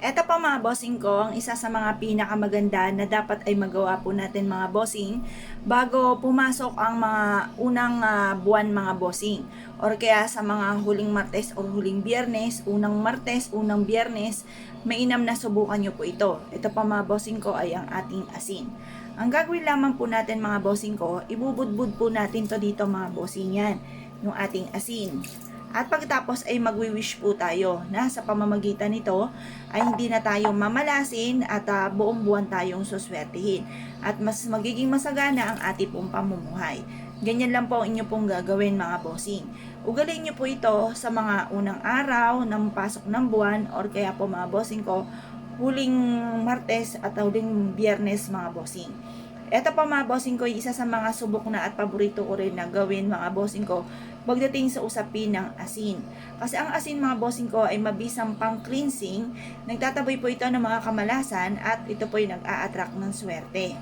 Eto pa mga bossing ko, ang isa sa mga pinakamaganda na dapat ay magawa po natin mga bossing bago pumasok ang mga unang buwan mga bossing. Or kaya sa mga huling Martes o huling Biyernes, unang Martes, unang Biyernes, mainam na subukan nyo po ito. Ito pa mga bossing ko ay ang ating asin. Ang gagawin lamang po natin mga bossing ko, ibubudbud po natin to dito mga bossing yan, yung ating asin. At pagkatapos ay magwi-wish po tayo na sa pamamagitan nito ay hindi na tayo mamalasin at buong buwan tayong suswertihin. At mas magiging masagana ang ating pong pamumuhay. Ganyan lang po ang inyo pong gagawin mga bossing. Ugalin nyo po ito sa mga unang araw ng pasok ng buwan or kaya po mga bossing ko, huling Martes at huling Biyernes mga bossing. Ito pa mga bossing ko, isa sa mga subok na at paborito ko rin na gawin mga bossing ko pagdating sa usapin ng asin. Kasi ang asin mga bossing ko ay mabisang pang cleansing, nagtataboy po ito ng mga kamalasan at ito po ay nag-a-attract ng swerte.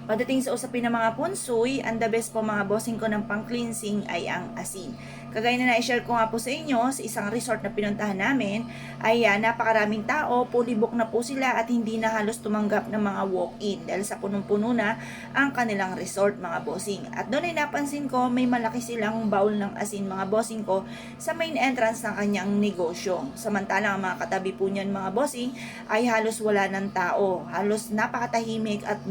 Pagdating sa usapin ng mga punsoy, ang the best po mga bossing ko ng pang-cleansing ay ang asin. Kagaya na na-share ko nga po sa inyo, sa isang resort na pinuntahan namin, ay napakaraming tao, fully book na po sila at hindi na halos tumanggap ng mga walk-in dahil sa punong-puno na ang kanilang resort mga bossing. At doon ay napansin ko, may malaki silang bowl ng asin mga bossing ko sa main entrance ng kanyang negosyo. Samantalang ang mga katabi po niyan mga bossing ay halos wala ng tao, halos napakatahimik at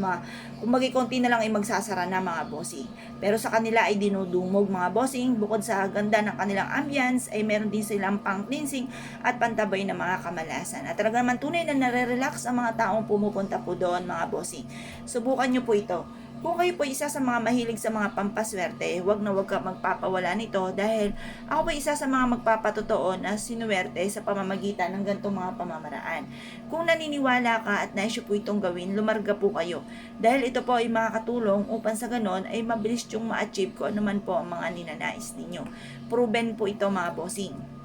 kumbaga konti na lang ay magsasara na mga bossing. Pero sa kanila ay dinudumog mga bossing, bukod sa ganda ng kanilang ambience ay meron din silang pang cleansing at pantabay na mga kamalasan. At talaga naman tunay na nare-relax ang mga taong pumupunta po doon mga bossing. Subukan nyo po ito. Kung kayo po isa sa mga mahilig sa mga pampaswerte, wag na wag ka magpapawala nito dahil ako po isa sa mga magpapatotoo na sinuwerte sa pamamagitan ng ganitong mga pamamaraan. Kung naniniwala ka at naisyo po itong gawin, lumarga po kayo. Dahil ito po ay makakatulong upang sa ganon ay mabilis yung ma-achieve ko anuman po ang mga ninanais ninyo. Proven po ito mga bossing.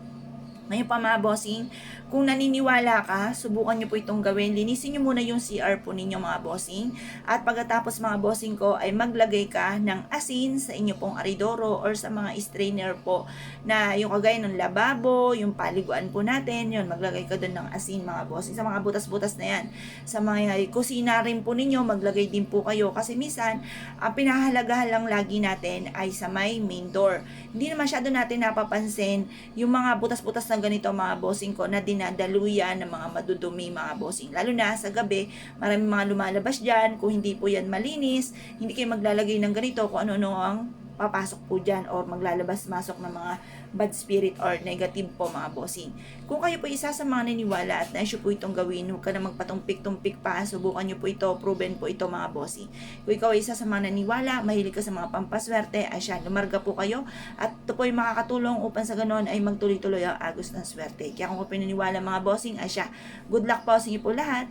Ngayon pa mga bossing, kung naniniwala ka, subukan nyo po itong gawin. Linisin nyo muna yung CR po ninyo mga bossing. At pagkatapos mga bossing ko ay maglagay ka ng asin sa inyo pong aridoro or sa mga strainer po na yung kagaya ng lababo, yung paliguan po natin, yun, maglagay ka doon ng asin mga bossing. Sa mga butas-butas na yan. Sa mga kusina rin po ninyo, maglagay din po kayo. Kasi minsan, ang pinahahalagahan lang lagi natin ay sa may main door. Hindi na masyado natin napapansin yung mga butas-butas na ganito mga bossing ko na dinadaluyan ng mga madudumi mga bossing. Lalo na sa gabi, maraming mga lumalabas dyan. Kung hindi po yan malinis, hindi kayo maglalagay ng ganito kung ano-ano ang papasok po dyan or maglalabas-masok ng mga bad spirit or negative po mga bossing. Kung kayo po isa sa mga naniniwala at naisyo po itong gawin, huwag ka na magpatumpik-tumpik pa, subukan nyo po ito, proven po ito mga bossing. Kung ikaw ay isa sa mga naniniwala, mahilig ka sa mga pampaswerte, ay siya, lumarga po kayo at ito po ay makakatulong upang sa ganon ay magtuloy-tuloy ang agos ng swerte. Kaya kung po pinaniwala mga bossing, ay siya, good luck po sa inyo po lahat.